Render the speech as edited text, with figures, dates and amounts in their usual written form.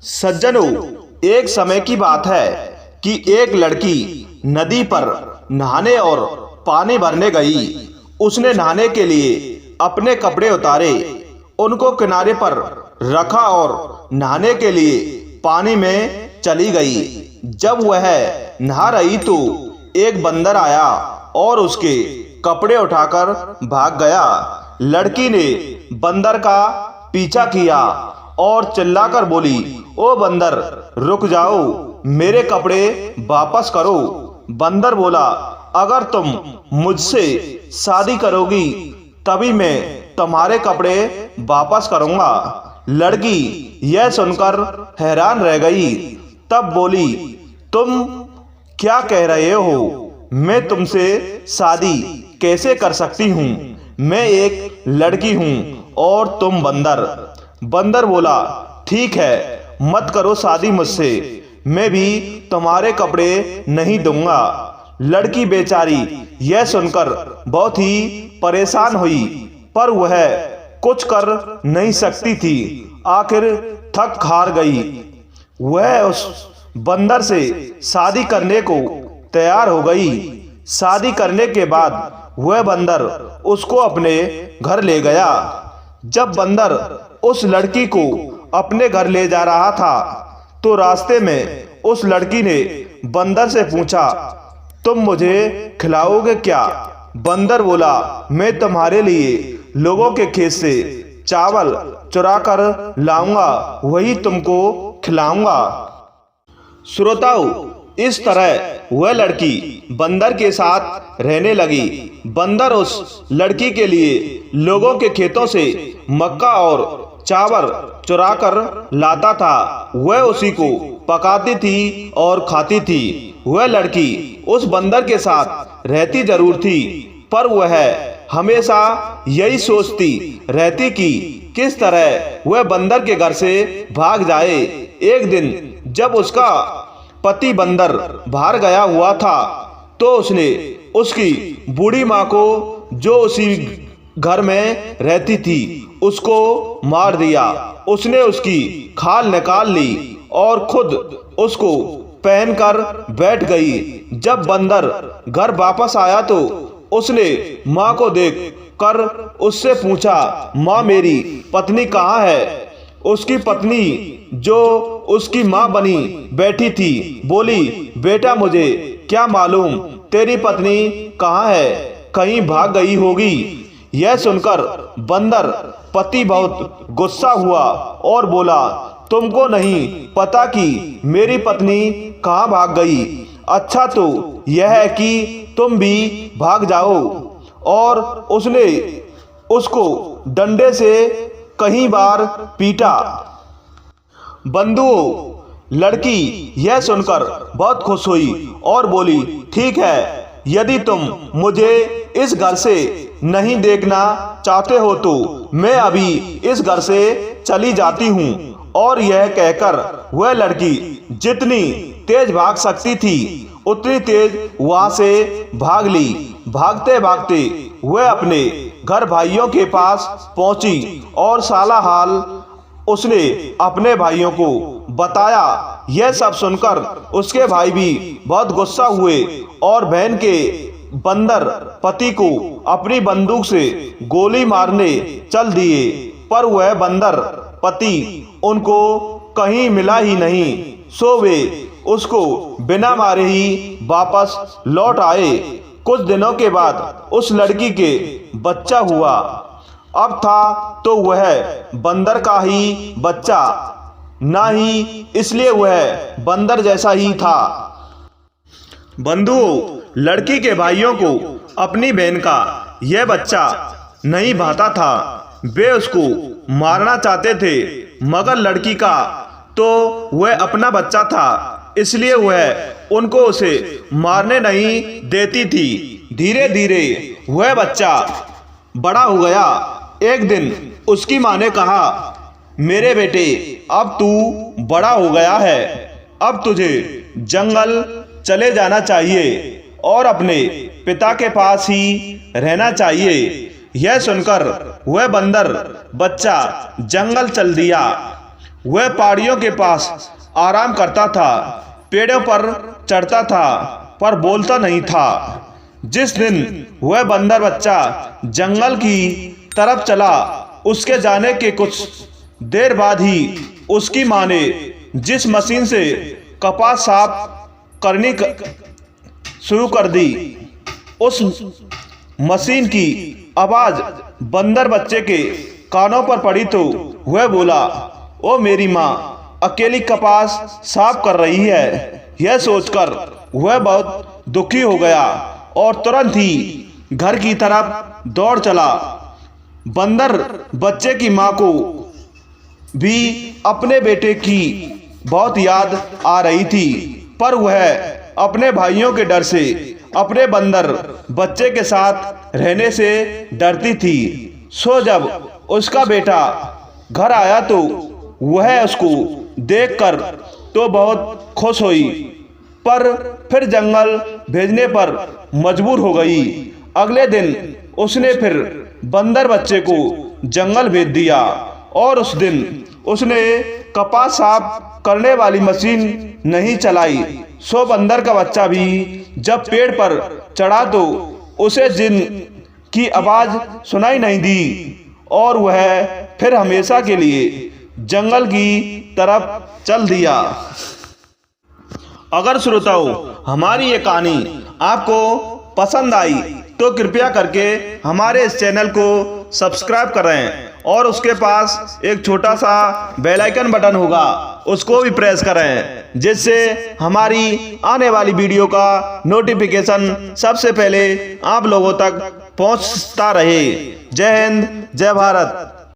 सज्जनों, एक समय की बात है कि एक लड़की नदी पर नहाने और पानी भरने गई। उसने नहाने के लिए अपने कपड़े उतारे, उनको किनारे पर रखा और नहाने के लिए पानी में चली गई। जब वह नहा रही तो एक बंदर आया और उसके कपड़े उठाकर भाग गया। लड़की ने बंदर का पीछा किया और चिल्लाकर बोली, ओ बंदर, रुक जाओ, मेरे कपड़े वापस करो। बंदर बोला, अगर तुम मुझसे शादी करोगी तभी मैं तुम्हारे कपड़े वापस करूंगा। लड़की यह सुनकर हैरान रह गई। तब बोली, तुम क्या कह रहे हो? मैं तुमसे शादी कैसे कर सकती हूँ? मैं एक लड़की हूँ और तुम बंदर। बंदर बोला, ठीक है, मत करो शादी मुझसे, मैं भी तुम्हारे कपड़े नहीं दूंगा। लड़की बेचारी यह सुनकर बहुत ही परेशान हुई, पर वह कुछ कर नहीं सकती थी। आखिर थक हार गई। वह उस बंदर से शादी करने को तैयार हो गई। शादी करने के बाद वह बंदर उसको अपने घर ले गया। जब बंदर उस लड़की को अपने घर ले जा रहा था तो रास्ते में उस लड़की ने बंदर से पूछा, तुम मुझे खिलाओगे क्या? बंदर बोला, मैं तुम्हारे लिए लोगों के खेत से चावल चुरा कर लाऊंगा, वही तुमको खिलाऊंगा। श्रोताओं, इस तरह वह लड़की बंदर के साथ रहने लगी। बंदर उस लड़की के लिए लोगों के खेतों से मक्का और चावल चुराकर लाता था। वह उसी को पकाती थी और खाती थी। वह लड़की उस बंदर के साथ रहती जरूर थी, पर वह हमेशा यही सोचती रहती कि किस तरह वह बंदर के घर से भाग जाए। एक दिन जब उसका पति बंदर बाहर गया हुआ था तो उसने उसकी बूढ़ी माँ को, जो उसी घर में रहती थी, उसको मार दिया। उसने उसकी खाल निकाल ली और खुद उसको पहनकर बैठ गई। जब बंदर घर वापस आया तो उसने माँ को देख कर उससे पूछा, माँ, मेरी पत्नी कहाँ है? उसकी पत्नी, जो उसकी माँ बनी बैठी थी, बोली, बेटा, मुझे क्या मालूम तेरी पत्नी कहाँ है, कहीं भाग गई होगी। यह सुनकर बंदर पति बहुत गुस्सा हुआ और बोला, तुमको नहीं पता कि मेरी पत्नी कहाँ भाग गई? अच्छा तो यह है कि तुम भी भाग जाओ। और उसने उसको डंडे से कई बार पीटा। बंधुओं, लड़की यह सुनकर बहुत खुश हुई और बोली, ठीक है, यदि तुम मुझे इस घर से नहीं देखना चाहते हो तो मैं अभी इस घर से चली जाती हूँ। और यह कहकर वह लड़की जितनी तेज भाग सकती थी उतनी तेज वहां से भाग ली। भागते भागते वह अपने घर भाइयों के पास पहुंची और सारा हाल उसने अपने भाइयों को बताया। यह सब सुनकर उसके भाई भी बहुत गुस्सा हुए और बहन के बंदर पति को अपनी बंदूक से गोली मारने चल दिए, पर वह बंदर पति उनको कहीं मिला ही नहीं। सो वे उसको बिना मारे ही वापस लौट आए। कुछ दिनों के बाद उस लड़की के बच्चा हुआ। अब था तो वह बंदर का ही बच्चा, ना ही इसलिए वह बंदर जैसा ही था। बंधुओं, लड़की के भाइयों को अपनी बहन का यह बच्चा नहीं भाता था। वे उसको मारना चाहते थे, मगर लड़की का तो वह अपना बच्चा था, इसलिए वह उनको उसे मारने नहीं देती थी। धीरे धीरे वह बच्चा बड़ा हो गया। एक दिन उसकी माँ ने कहा, मेरे बेटे, अब तू बड़ा हो गया है, अब तुझे जंगल चले जाना चाहिए और अपने पिता के पास ही रहना चाहिए। यह सुनकर वह बंदर बच्चा जंगल चल दिया। वह पहाड़ियों के पास आराम करता था, पेड़ों पर चढ़ता था, पर बोलता नहीं था। जिस दिन वह बंदर बच्चा जंगल की तरफ चला, उसके जाने के कुछ देर बाद ही उसकी माँ ने जिस मशीन से कपास साफ करनी शुरू कर दी, उस मशीन की आवाज बंदर बच्चे के कानों पर पड़ी तो वह बोला, ओ मेरी माँ अकेली कपास साफ कर रही है। यह सोचकर वह बहुत दुखी हो गया और तुरंत ही घर की तरफ दौड़ चला। बंदर बच्चे की माँ को भी अपने बेटे की बहुत याद आ रही थी, पर वह अपने भाइयों के डर से अपने बंदर बच्चे के साथ रहने से डरती थी। सो जब उसका बेटा घर आया तो वह उसको देखकर तो बहुत खुश हुई, पर फिर जंगल भेजने पर मजबूर हो गई। अगले दिन उसने फिर बंदर बच्चे को जंगल भेज दिया और उस दिन उसने कपास साफ करने वाली मशीन नहीं चलाई। सो बंदर का बच्चा भी जब पेड़ पर चढ़ा तो उसे जिन की आवाज सुनाई नहीं दी और वह फिर हमेशा के लिए जंगल की तरफ चल दिया। अगर श्रोताओं हमारी ये कहानी आपको पसंद आई तो कृपया करके हमारे इस चैनल को सब्सक्राइब करें और उसके पास एक छोटा सा बेल आइकन बटन होगा, उसको भी प्रेस करें, जिससे हमारी आने वाली वीडियो का नोटिफिकेशन सबसे पहले आप लोगों तक पहुंचता रहे। जय हिंद, जय भारत।